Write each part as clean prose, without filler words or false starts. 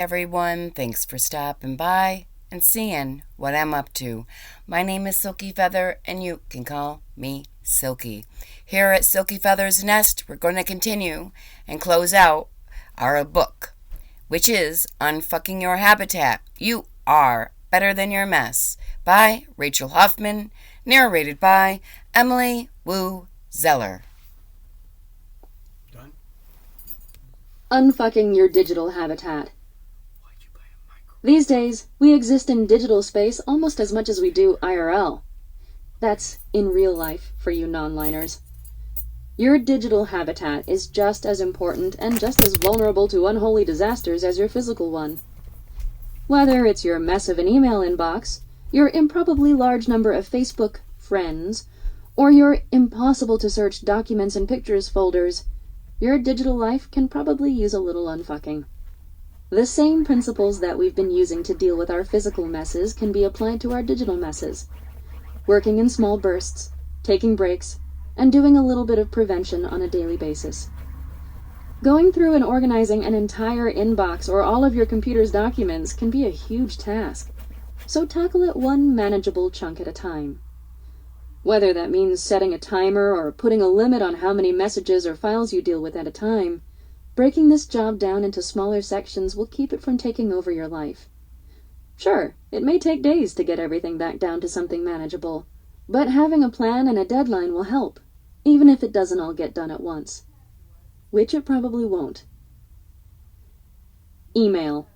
Everyone, thanks for stopping by and seeing what I'm up to. My name is Silky Feather, and you can call me Silky. Here at Silky Feather's Nest, we're going to continue and close out our book, which is Unfucking Your Habitat. You are better than your mess, by Rachel Hoffman, narrated by Emily Woo Zeller. Done? Unfucking your digital habitat. These days, we exist in digital space almost as much as we do IRL. That's in real life for you non-liners. Your digital habitat is just as important and just as vulnerable to unholy disasters as your physical one. Whether it's your mess of an email inbox, your improbably large number of Facebook friends, or your impossible-to-search documents and pictures folders, your digital life can probably use a little unfucking. The same principles that we've been using to deal with our physical messes can be applied to our digital messes. Working in small bursts, taking breaks, and doing a little bit of prevention on a daily basis. Going through and organizing an entire inbox or all of your computer's documents can be a huge task, so tackle it one manageable chunk at a time. Whether that means setting a timer or putting a limit on how many messages or files you deal with at a time, breaking this job down into smaller sections will keep it from taking over your life. Sure, it may take days to get everything back down to something manageable, but having a plan and a deadline will help, even if it doesn't all get done at once. Which it probably won't. Email.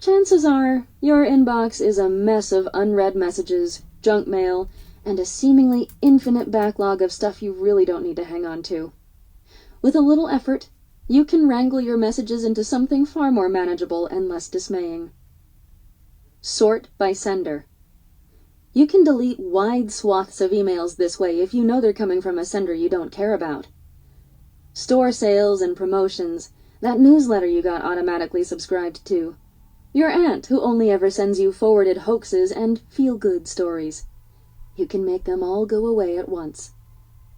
Chances are, your inbox is a mess of unread messages, junk mail, and a seemingly infinite backlog of stuff you really don't need to hang on to. With a little effort, you can wrangle your messages into something far more manageable and less dismaying. Sort by sender. You can delete wide swaths of emails this way if you know they're coming from a sender you don't care about. Store sales and promotions, that newsletter you got automatically subscribed to. Your aunt who only ever sends you forwarded hoaxes and feel-good stories. You can make them all go away at once.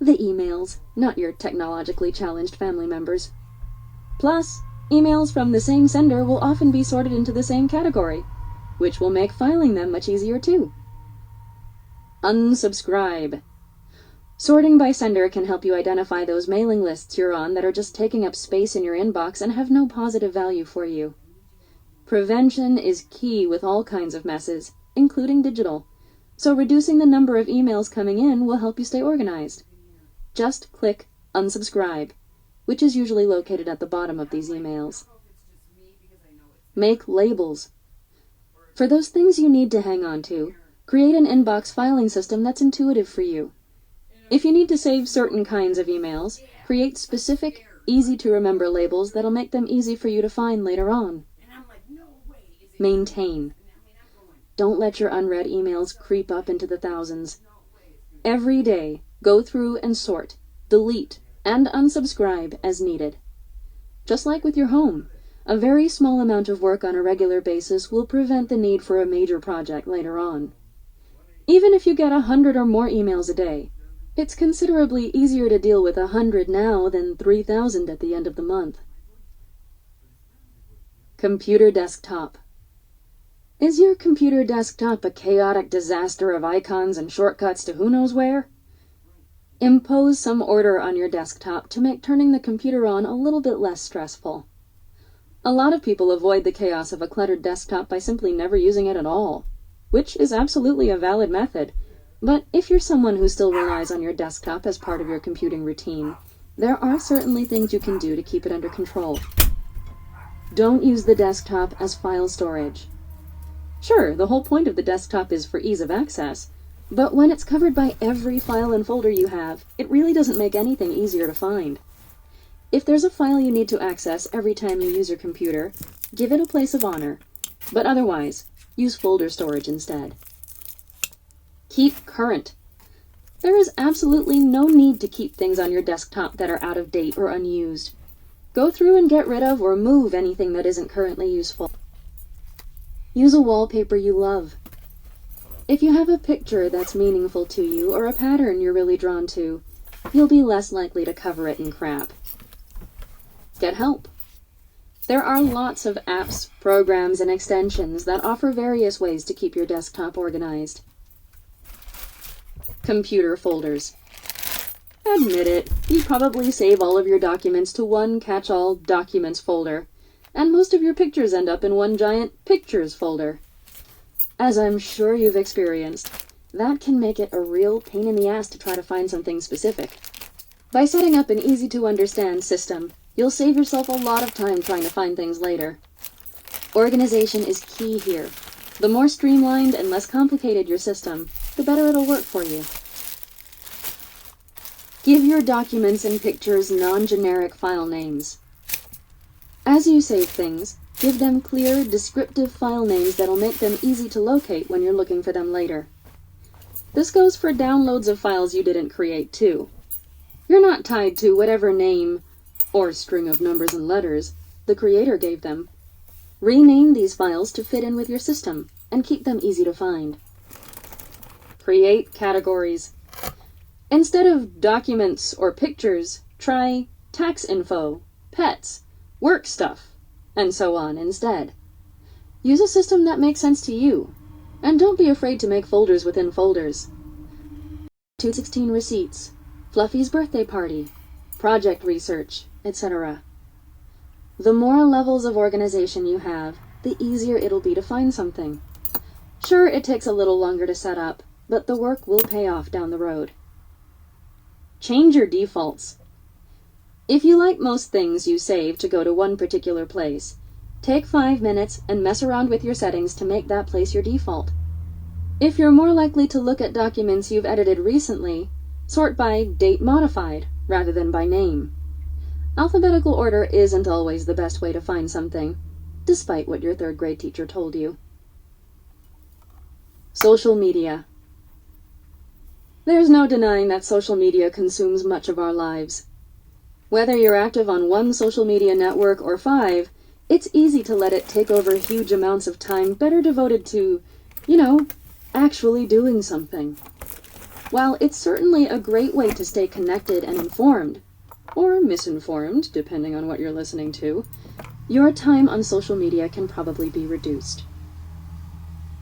The emails, not your technologically challenged family members. Plus, emails from the same sender will often be sorted into the same category, which will make filing them much easier too. Unsubscribe. Sorting by sender can help you identify those mailing lists you're on that are just taking up space in your inbox and have no positive value for you. Prevention is key with all kinds of messes, including digital, so reducing the number of emails coming in will help you stay organized. Just click unsubscribe, which is usually located at the bottom of these emails. Make labels. For those things you need to hang on to, create an inbox filing system that's intuitive for you. If you need to save certain kinds of emails, create specific, easy-to-remember labels that'll make them easy for you to find later on. Maintain. Don't let your unread emails creep up into the thousands. Every day, go through and sort, delete, and unsubscribe as needed. Just like with your home, a very small amount of work on a regular basis will prevent the need for a major project later on. Even if you get 100 or more emails a day, it's considerably easier to deal with 100 now than 3,000 at the end of the month. Computer desktop. Is your computer desktop a chaotic disaster of icons and shortcuts to who knows where? Impose some order on your desktop to make turning the computer on a little bit less stressful. A lot of people avoid the chaos of a cluttered desktop by simply never using it at all, which is absolutely a valid method. But if you're someone who still relies on your desktop as part of your computing routine, there are certainly things you can do to keep it under control. Don't use the desktop as file storage. Sure, the whole point of the desktop is for ease of access, but when it's covered by every file and folder you have, it really doesn't make anything easier to find. If there's a file you need to access every time you use your computer, give it a place of honor, but otherwise, use folder storage instead. Keep current. There is absolutely no need to keep things on your desktop that are out of date or unused. Go through and get rid of or move anything that isn't currently useful. Use a wallpaper you love. If you have a picture that's meaningful to you or a pattern you're really drawn to, you'll be less likely to cover it in crap. Get help. There are lots of apps, programs, and extensions that offer various ways to keep your desktop organized. Computer folders. Admit it, you probably save all of your documents to one catch-all documents folder, and most of your pictures end up in one giant pictures folder. As I'm sure you've experienced, that can make it a real pain in the ass to try to find something specific. By setting up an easy-to-understand system, you'll save yourself a lot of time trying to find things later. Organization is key here. The more streamlined and less complicated your system, the better it'll work for you. Give your documents and pictures non-generic file names. As you save things, give them clear, descriptive file names that'll make them easy to locate when you're looking for them later. This goes for downloads of files you didn't create, too. You're not tied to whatever name, or string of numbers and letters, the creator gave them. Rename these files to fit in with your system, and keep them easy to find. Create categories. Instead of documents or pictures, try tax info, pets, work stuff, and so on instead. Use a system that makes sense to you, and don't be afraid to make folders within folders. 216 receipts, Fluffy's birthday party, project research, etc. The more levels of organization you have, the easier it'll be to find something. Sure, it takes a little longer to set up, but the work will pay off down the road. Change your defaults. If you like most things you save to go to one particular place, take 5 minutes and mess around with your settings to make that place your default. If you're more likely to look at documents you've edited recently, sort by date modified rather than by name. Alphabetical order isn't always the best way to find something, despite what your third grade teacher told you. Social media. There's no denying that social media consumes much of our lives. Whether you're active on one social media network or 5, it's easy to let it take over huge amounts of time better devoted to, actually doing something. While it's certainly a great way to stay connected and informed, or misinformed, depending on what you're listening to, your time on social media can probably be reduced.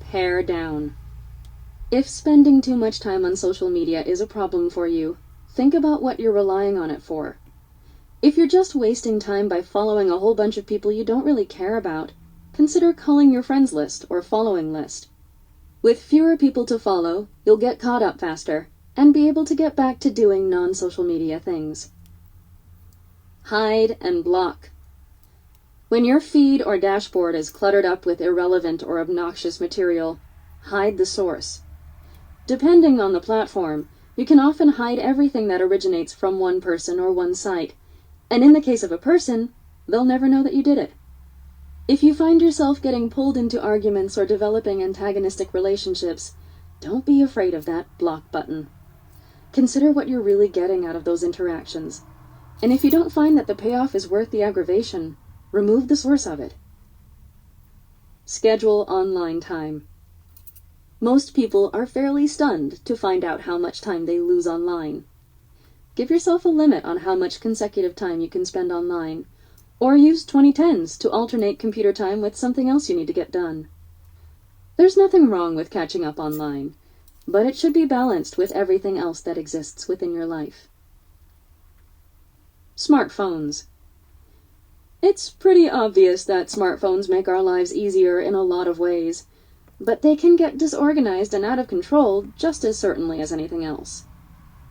Pare down. If spending too much time on social media is a problem for you, think about what you're relying on it for. If you're just wasting time by following a whole bunch of people you don't really care about, consider culling your friends list or following list. With fewer people to follow, you'll get caught up faster and be able to get back to doing non-social media things. Hide and block. When your feed or dashboard is cluttered up with irrelevant or obnoxious material, hide the source. Depending on the platform, you can often hide everything that originates from one person or one site, and in the case of a person, they'll never know that you did it. If you find yourself getting pulled into arguments or developing antagonistic relationships, don't be afraid of that block button. Consider what you're really getting out of those interactions, and if you don't find that the payoff is worth the aggravation, remove the source of it. Schedule online time. Most people are fairly stunned to find out how much time they lose online. Give yourself a limit on how much consecutive time you can spend online, or use 2010s to alternate computer time with something else you need to get done. There's nothing wrong with catching up online, but it should be balanced with everything else that exists within your life. Smartphones. It's pretty obvious that smartphones make our lives easier in a lot of ways, but they can get disorganized and out of control just as certainly as anything else.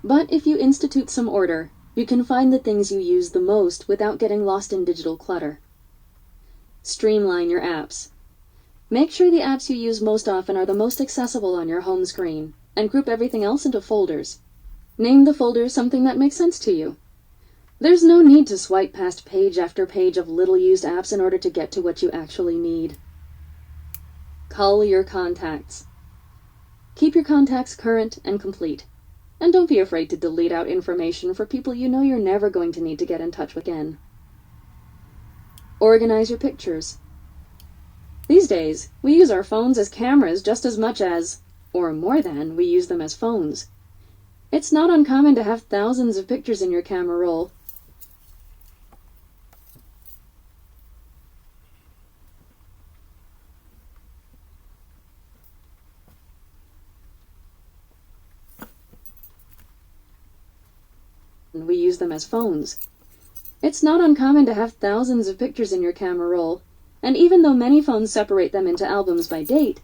But if you institute some order, you can find the things you use the most without getting lost in digital clutter. Streamline your apps. Make sure the apps you use most often are the most accessible on your home screen, and group everything else into folders. Name the folder something that makes sense to you. There's no need to swipe past page after page of little-used apps in order to get to what you actually need. Cull your contacts. Keep your contacts current and complete, and don't be afraid to delete out information for people you know you're never going to need to get in touch with again. Organize your pictures. These days, we use our phones as cameras just as much as, or more than, we use them as phones. It's not uncommon to have thousands of pictures in your camera roll. we use them as phones. It's not uncommon to have thousands of pictures in your camera roll, and even though many phones separate them into albums by date,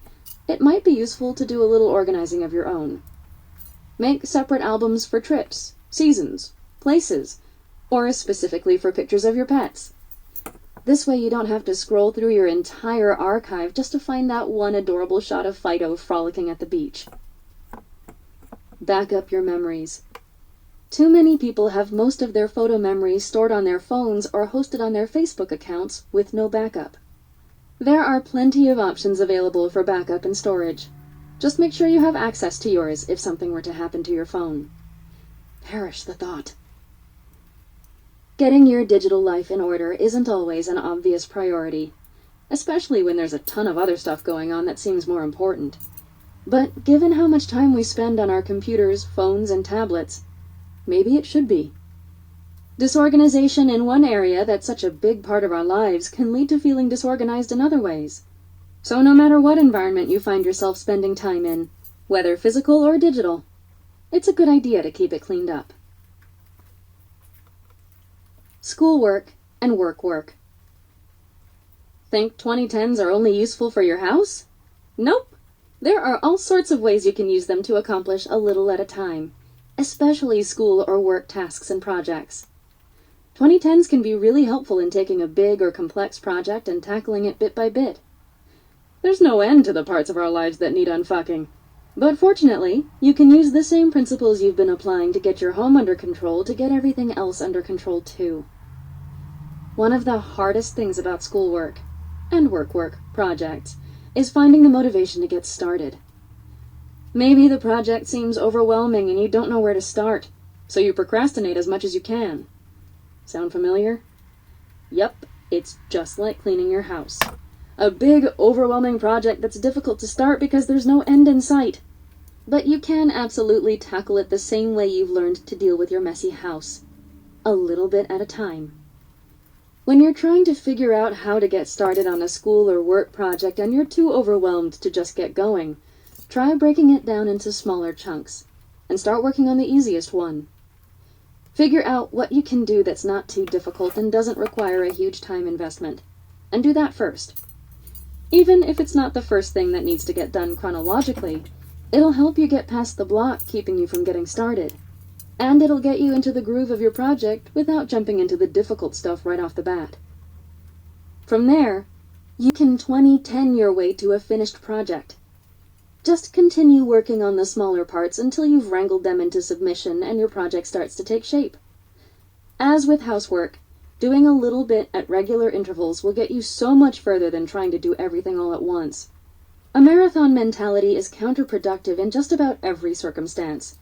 it might be useful to do a little organizing of your own. Make separate albums for trips, seasons, places, or specifically for pictures of your pets. This way you don't have to scroll through your entire archive just to find that one adorable shot of Fido frolicking at the beach. Back up your memories. Too many people have most of their photo memories stored on their phones or hosted on their Facebook accounts with no backup. There are plenty of options available for backup and storage. Just make sure you have access to yours if something were to happen to your phone. Perish the thought. Getting your digital life in order isn't always an obvious priority, especially when there's a ton of other stuff going on that seems more important. But given how much time we spend on our computers, phones, and tablets, maybe it should be. Disorganization in one area that's such a big part of our lives can lead to feeling disorganized in other ways. So no matter what environment you find yourself spending time in, whether physical or digital, it's a good idea to keep it cleaned up. Schoolwork and work. Think 2010s are only useful for your house? Nope. There are all sorts of ways you can use them to accomplish a little at a time, especially school or work tasks and projects. 2010s can be really helpful in taking a big or complex project and tackling it bit by bit. There's no end to the parts of our lives that need unfucking. But fortunately, you can use the same principles you've been applying to get your home under control to get everything else under control too. One of the hardest things about schoolwork and work projects is finding the motivation to get started. Maybe the project seems overwhelming and you don't know where to start, so you procrastinate as much as you can. Sound familiar? Yep, it's just like cleaning your house. A big, overwhelming project that's difficult to start because there's no end in sight. But you can absolutely tackle it the same way you've learned to deal with your messy house. A little bit at a time. When you're trying to figure out how to get started on a school or work project and you're too overwhelmed to just get going, try breaking it down into smaller chunks and start working on the easiest one. Figure out what you can do that's not too difficult and doesn't require a huge time investment, and do that first. Even if it's not the first thing that needs to get done chronologically, it'll help you get past the block keeping you from getting started. And it'll get you into the groove of your project without jumping into the difficult stuff right off the bat. From there, you can 2010 your way to a finished project. Just continue working on the smaller parts until you've wrangled them into submission and your project starts to take shape. As with housework, doing a little bit at regular intervals will get you so much further than trying to do everything all at once. A marathon mentality is counterproductive in just about every circumstance.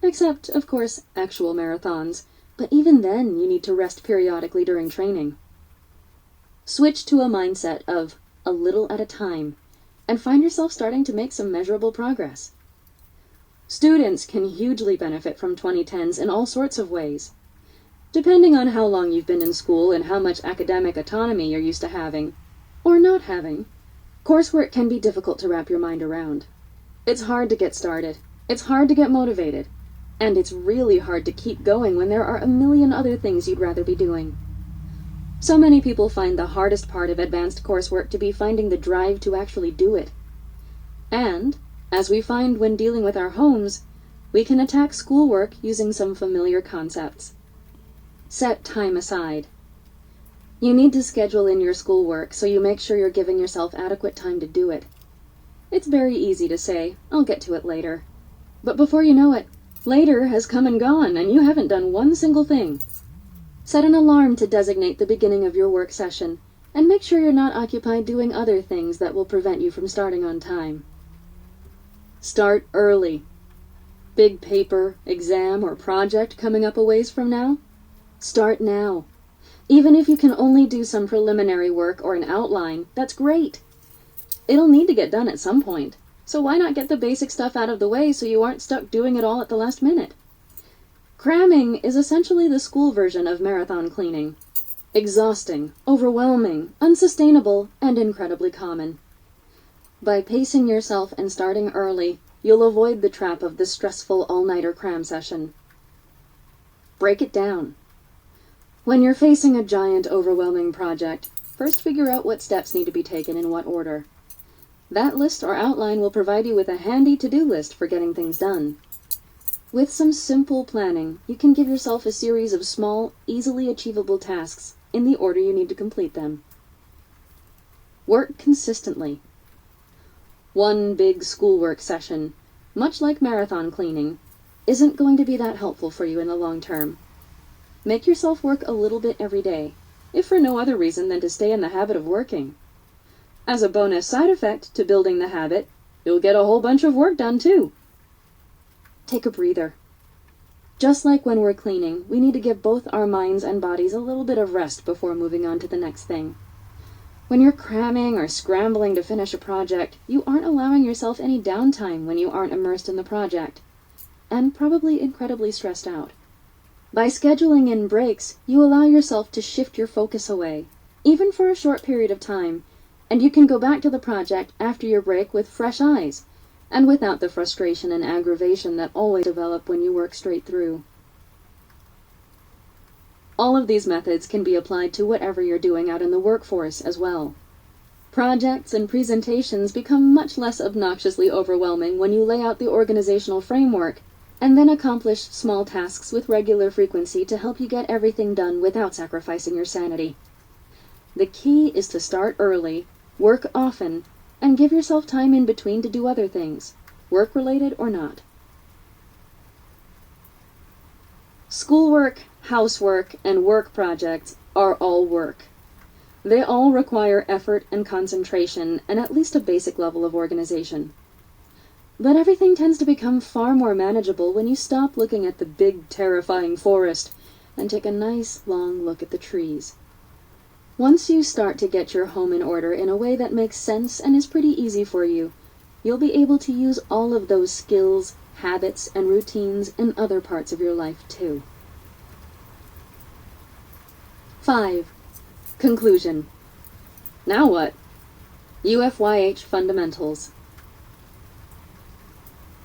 Except, of course, actual marathons, but even then you need to rest periodically during training. Switch to a mindset of a little at a time, and find yourself starting to make some measurable progress. Students can hugely benefit from 2010s in all sorts of ways. Depending on how long you've been in school and how much academic autonomy you're used to having, or not having, coursework can be difficult to wrap your mind around. It's hard to get started, it's hard to get motivated, and it's really hard to keep going when there are a million other things you'd rather be doing. So many people find the hardest part of advanced coursework to be finding the drive to actually do it. And, as we find when dealing with our homes, we can attack schoolwork using some familiar concepts. Set time aside. You need to schedule in your schoolwork so you make sure you're giving yourself adequate time to do it. It's very easy to say, I'll get to it later. But before you know it, later has come and gone and you haven't done one single thing. Set an alarm to designate the beginning of your work session, and make sure you're not occupied doing other things that will prevent you from starting on time. Start early. Big paper, exam, or project coming up a ways from now? Start now. Even if you can only do some preliminary work or an outline, that's great. It'll need to get done at some point, so why not get the basic stuff out of the way so you aren't stuck doing it all at the last minute? Cramming is essentially the school version of marathon cleaning. Exhausting, overwhelming, unsustainable, and incredibly common. By pacing yourself and starting early, you'll avoid the trap of the stressful all-nighter cram session. Break it down. When you're facing a giant, overwhelming project, first figure out what steps need to be taken in what order. That list or outline will provide you with a handy to-do list for getting things done. With some simple planning, you can give yourself a series of small, easily achievable tasks in the order you need to complete them. Work consistently. One big schoolwork session, much like marathon cleaning, isn't going to be that helpful for you in the long term. Make yourself work a little bit every day, if for no other reason than to stay in the habit of working. As a bonus side effect to building the habit, you'll get a whole bunch of work done too. Take a breather. Just like when we're cleaning, we need to give both our minds and bodies a little bit of rest before moving on to the next thing. When you're cramming or scrambling to finish a project, you aren't allowing yourself any downtime when you aren't immersed in the project, and probably incredibly stressed out. By scheduling in breaks, you allow yourself to shift your focus away, even for a short period of time, and you can go back to the project after your break with fresh eyes, and without the frustration and aggravation that always develop when you work straight through. All of these methods can be applied to whatever you're doing out in the workforce as well. Projects and presentations become much less obnoxiously overwhelming when you lay out the organizational framework and then accomplish small tasks with regular frequency to help you get everything done without sacrificing your sanity. The key is to start early, work often, and give yourself time in between to do other things, work-related or not. Schoolwork, housework, and work projects are all work. They all require effort and concentration and at least a basic level of organization. But everything tends to become far more manageable when you stop looking at the big, terrifying forest and take a nice, long look at the trees. Once you start to get your home in order in a way that makes sense and is pretty easy for you, you'll be able to use all of those skills, habits, and routines in other parts of your life too. 5. Conclusion. Now what? UFYH Fundamentals.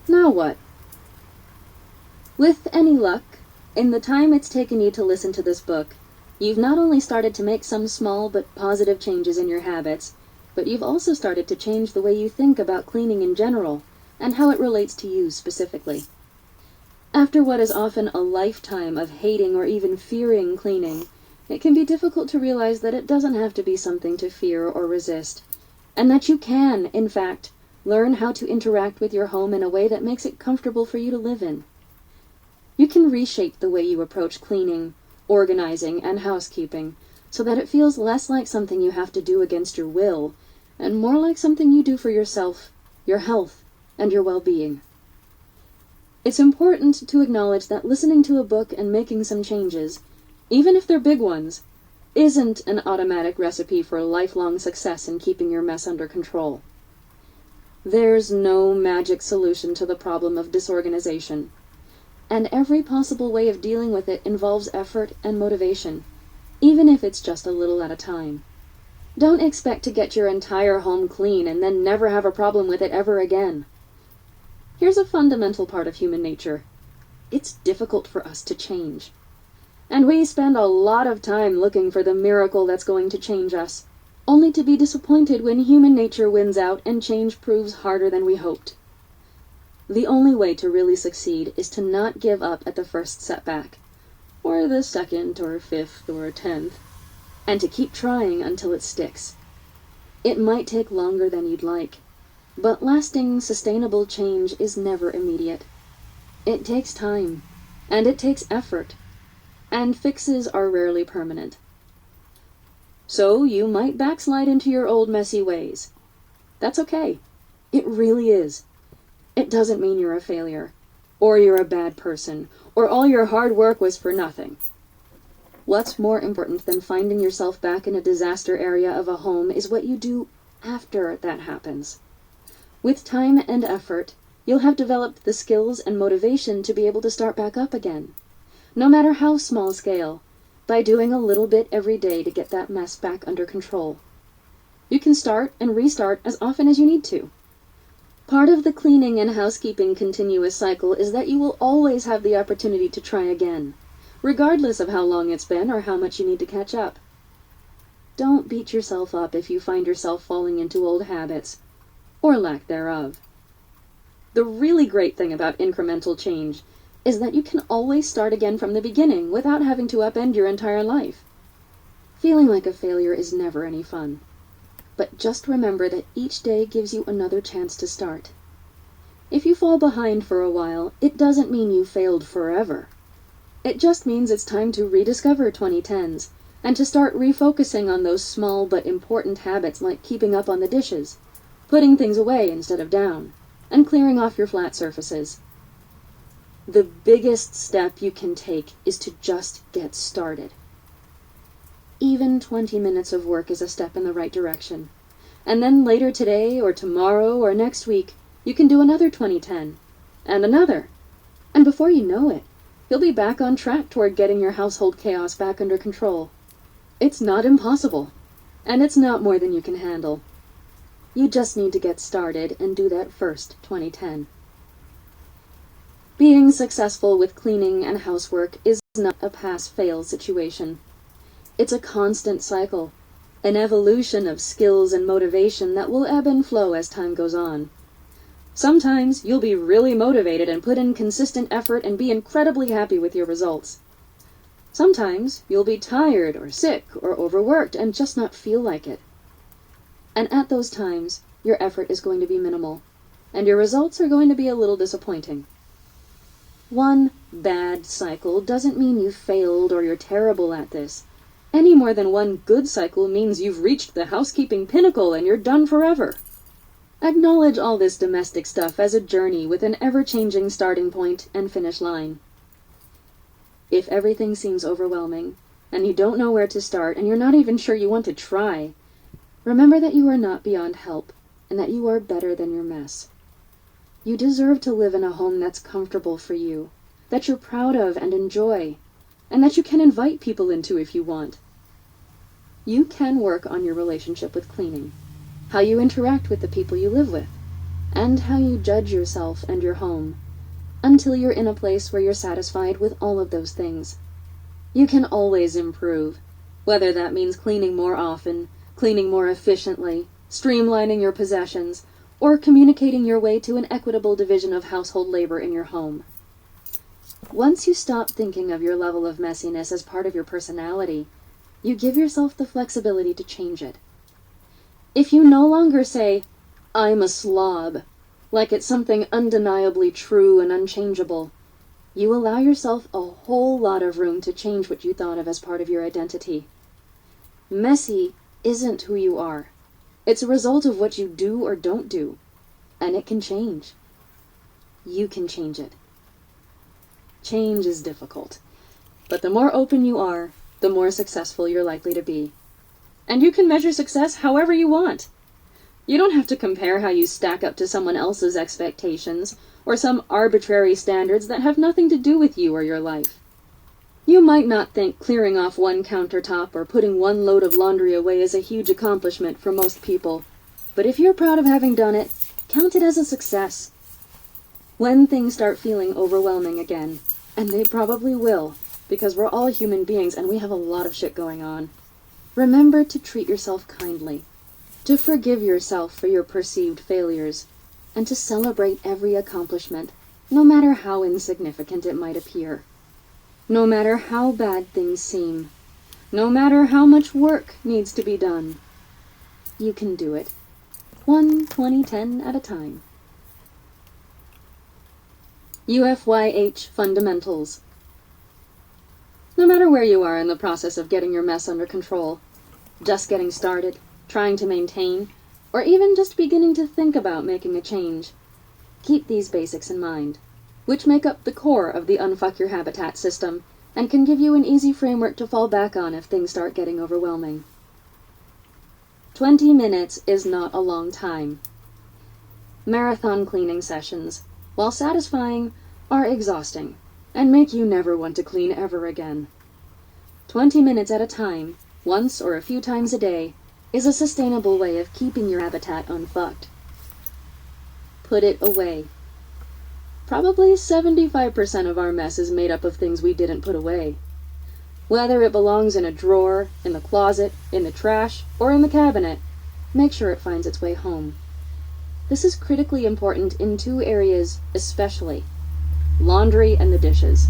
Now what? With any luck, in the time it's taken you to listen to this book, you've not only started to make some small but positive changes in your habits, but you've also started to change the way you think about cleaning in general and how it relates to you specifically. After what is often a lifetime of hating or even fearing cleaning, it can be difficult to realize that it doesn't have to be something to fear or resist, and that you can, in fact, learn how to interact with your home in a way that makes it comfortable for you to live in. You can reshape the way you approach cleaning, organizing, and housekeeping so that it feels less like something you have to do against your will, and more like something you do for yourself, your health, and your well-being. It's important to acknowledge that listening to a book and making some changes, even if they're big ones, isn't an automatic recipe for lifelong success in keeping your mess under control. There's no magic solution to the problem of disorganization, and every possible way of dealing with it involves effort and motivation, even if it's just a little at a time. Don't expect to get your entire home clean and then never have a problem with it ever again. Here's a fundamental part of human nature. It's difficult for us to change. And we spend a lot of time looking for the miracle that's going to change us, only to be disappointed when human nature wins out and change proves harder than we hoped. The only way to really succeed is to not give up at the first setback, or the second or fifth or 10th, and to keep trying until it sticks. It might take longer than you'd like, but lasting, sustainable change is never immediate. It takes time, and it takes effort, and fixes are rarely permanent. So you might backslide into your old messy ways. That's okay. It really is. It doesn't mean you're a failure, or you're a bad person, or all your hard work was for nothing. What's more important than finding yourself back in a disaster area of a home is what you do after that happens. With time and effort, you'll have developed the skills and motivation to be able to start back up again, no matter how small scale, by doing a little bit every day to get that mess back under control. You can start and restart as often as you need to. Part of the cleaning and housekeeping continuous cycle is that you will always have the opportunity to try again, regardless of how long it's been or how much you need to catch up. Don't beat yourself up if you find yourself falling into old habits, or lack thereof. The really great thing about incremental change is that you can always start again from the beginning without having to upend your entire life. Feeling like a failure is never any fun. But just remember that each day gives you another chance to start. If you fall behind for a while, it doesn't mean you failed forever. It just means it's time to rediscover 2010s and to start refocusing on those small but important habits like keeping up on the dishes, putting things away instead of down, and clearing off your flat surfaces. The biggest step you can take is to just get started. Even 20 minutes of work is a step in the right direction. And then later today or tomorrow or next week, you can do another 2010, and another. And before you know it, you'll be back on track toward getting your household chaos back under control. It's not impossible, and it's not more than you can handle. You just need to get started and do that first 2010. Being successful with cleaning and housework is not a pass-fail situation. It's a constant cycle, an evolution of skills and motivation that will ebb and flow as time goes on. Sometimes you'll be really motivated and put in consistent effort and be incredibly happy with your results. Sometimes you'll be tired or sick or overworked and just not feel like it. And at those times, your effort is going to be minimal, and your results are going to be a little disappointing. One bad cycle doesn't mean you failed or you're terrible at this. Any more than one good cycle means you've reached the housekeeping pinnacle and you're done forever. Acknowledge all this domestic stuff as a journey with an ever-changing starting point and finish line. If everything seems overwhelming, and you don't know where to start, and you're not even sure you want to try, remember that you are not beyond help, and that you are better than your mess. You deserve to live in a home that's comfortable for you, that you're proud of and enjoy, and that you can invite people into if you want. You can work on your relationship with cleaning, how you interact with the people you live with, and how you judge yourself and your home, until you're in a place where you're satisfied with all of those things. You can always improve, whether that means cleaning more often, cleaning more efficiently, streamlining your possessions, or communicating your way to an equitable division of household labor in your home. Once you stop thinking of your level of messiness as part of your personality, you give yourself the flexibility to change it. If you no longer say, "I'm a slob," like it's something undeniably true and unchangeable, you allow yourself a whole lot of room to change what you thought of as part of your identity. Messy isn't who you are. It's a result of what you do or don't do, and it can change. You can change it. Change is difficult, but the more open you are, the more successful you're likely to be. And you can measure success however you want. You don't have to compare how you stack up to someone else's expectations, or some arbitrary standards that have nothing to do with you or your life. You might not think clearing off one countertop or putting one load of laundry away is a huge accomplishment for most people, but if you're proud of having done it, count it as a success. When things start feeling overwhelming again, and they probably will, because we're all human beings and we have a lot of shit going on, remember to treat yourself kindly, to forgive yourself for your perceived failures, and to celebrate every accomplishment, no matter how insignificant it might appear. No matter how bad things seem, no matter how much work needs to be done, you can do it, 2010 at a time. UFYH Fundamentals. No matter where you are in the process of getting your mess under control, just getting started, trying to maintain, or even just beginning to think about making a change, keep these basics in mind, which make up the core of the Unfuck Your Habitat system and can give you an easy framework to fall back on if things start getting overwhelming. 20 minutes is not a long time. Marathon cleaning sessions, while satisfying, are exhausting and make you never want to clean ever again. 20 minutes at a time, once or a few times a day, is a sustainable way of keeping your habitat unfucked. Put it away. Probably 75% of our mess is made up of things we didn't put away. Whether it belongs in a drawer, in the closet, in the trash, or in the cabinet, make sure it finds its way home. This is critically important in two areas especially: laundry and the dishes.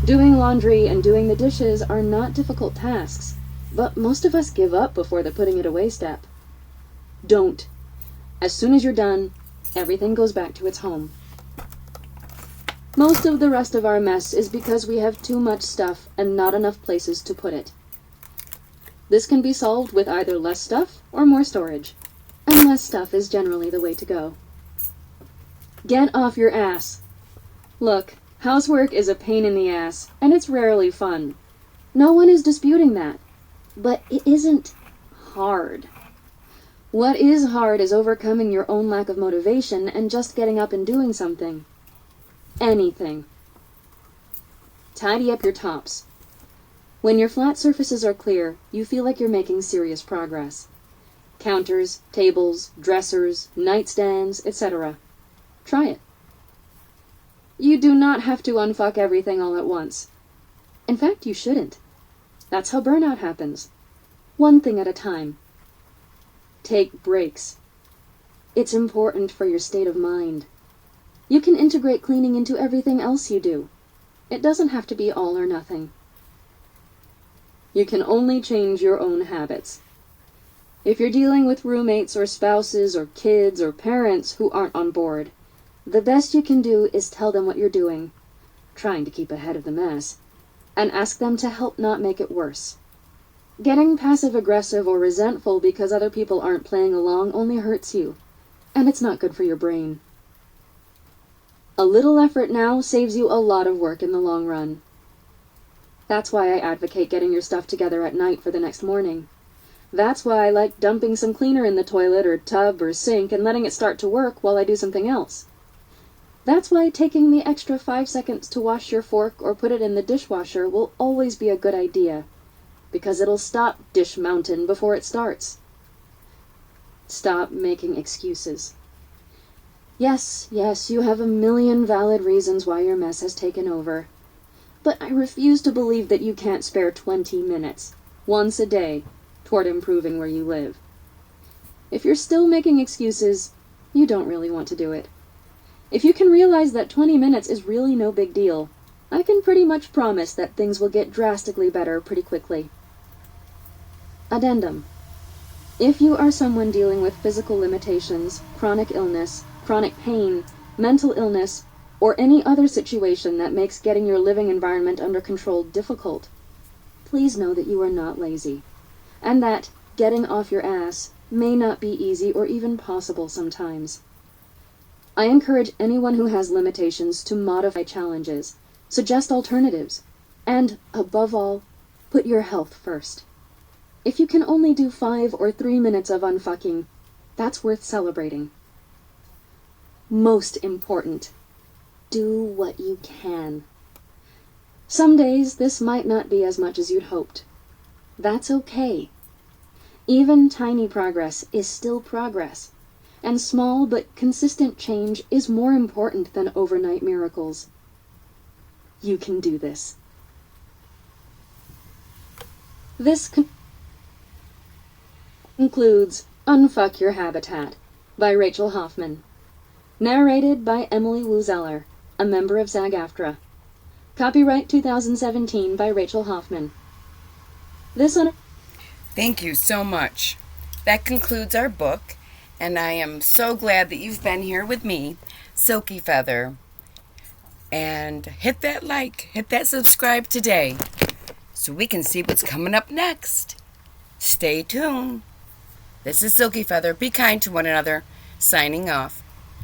Doing laundry and doing the dishes are not difficult tasks, but most of us give up before the putting it away step. Don't. As soon as you're done, everything goes back to its home. Most of the rest of our mess is because we have too much stuff and not enough places to put it. This can be solved with either less stuff or more storage, and less stuff is generally the way to go. Get off your ass. Look, housework is a pain in the ass, and it's rarely fun. No one is disputing that, but it isn't hard. What is hard is overcoming your own lack of motivation and just getting up and doing something. Anything. Tidy up your tops. When your flat surfaces are clear, you feel like you're making serious progress. Counters, tables, dressers, nightstands, etc. Try it. You do not have to unfuck everything all at once. In fact, you shouldn't. That's how burnout happens. One thing at a time. Take breaks. It's important for your state of mind. You can integrate cleaning into everything else you do. It doesn't have to be all or nothing. You can only change your own habits. If you're dealing with roommates or spouses or kids or parents who aren't on board, the best you can do is tell them what you're doing, trying to keep ahead of the mess, and ask them to help not make it worse. Getting passive-aggressive or resentful because other people aren't playing along only hurts you, and it's not good for your brain. A little effort now saves you a lot of work in the long run. That's why I advocate getting your stuff together at night for the next morning. That's why I like dumping some cleaner in the toilet or tub or sink and letting it start to work while I do something else. That's why taking the extra 5 seconds to wash your fork or put it in the dishwasher will always be a good idea, because it'll stop Dish Mountain before it starts. Stop making excuses. Yes, you have a million valid reasons why your mess has taken over. But I refuse to believe that you can't spare 20 minutes, once a day, toward improving where you live. If you're still making excuses, you don't really want to do it. If you can realize that 20 minutes is really no big deal, I can pretty much promise that things will get drastically better pretty quickly. Addendum. If you are someone dealing with physical limitations, chronic illness, chronic pain, mental illness, or any other situation that makes getting your living environment under control difficult, please know that you are not lazy, and that getting off your ass may not be easy or even possible sometimes. I encourage anyone who has limitations to modify challenges, suggest alternatives, and, above all, put your health first. If you can only do 5 or 3 minutes of unfucking, that's worth celebrating. Most important, do what you can. Some days this might not be as much as you'd hoped. That's okay. Even tiny progress is still progress, and small but consistent change is more important than overnight miracles. You can do this. This concludes Unfuck Your Habitat by Rachel Hoffman. Narrated by Emily Wu Zeller, a member of SAG-AFTRA. Copyright 2017 by Rachel Hoffman. Thank you so much. That concludes our book, and I am so glad that you've been here with me, Silky Feather. And hit that like, hit that subscribe today, so we can see what's coming up next. Stay tuned. This is Silky Feather. Be kind to one another. Signing off.